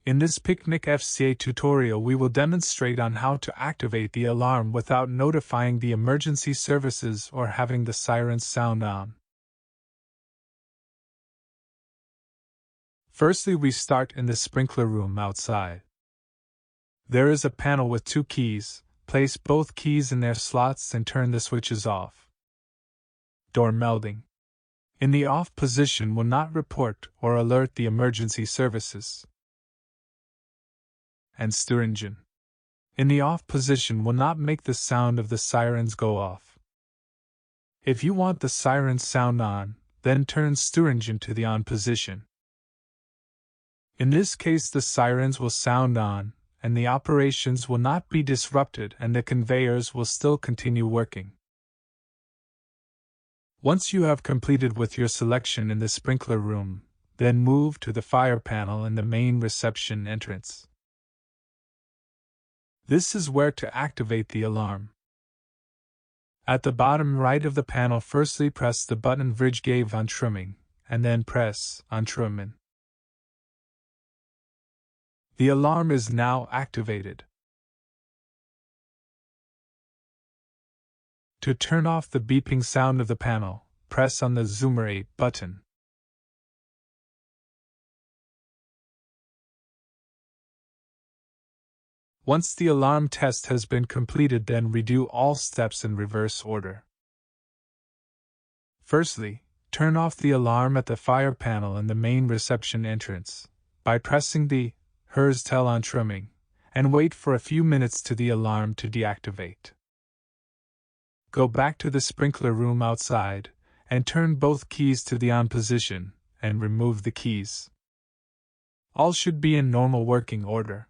In this Picnic FCA tutorial we will demonstrate on how to activate the alarm without notifying the emergency services or having the sirens sound on. Firstly, we start in the sprinkler room outside. There is a panel with 2 keys. Place both keys in their slots and turn the switches off. Door melding. In the off position will not report or alert the emergency services. And stir engine. In the off position will not make the sound of the sirens go off. If you want the sirens sound on, then turn stir engine to the on position. In this case the sirens will sound on, and the operations will not be disrupted and the conveyors will still continue working. Once you have completed with your selection in the sprinkler room, then move to the fire panel in the main reception entrance. This is where to activate the alarm. At the bottom right of the panel, firstly press the button Vrijgave on trimming, and then press on trimming. The alarm is now activated. To turn off the beeping sound of the panel, press on the Zoomer 8 button. Once the alarm test has been completed, then redo all steps in reverse order. Firstly, turn off the alarm at the fire panel in the main reception entrance by pressing the Herztel on trimming, and wait for a few minutes to the alarm to deactivate. Go back to the sprinkler room outside, and turn both keys to the on position, and remove the keys. All should be in normal working order.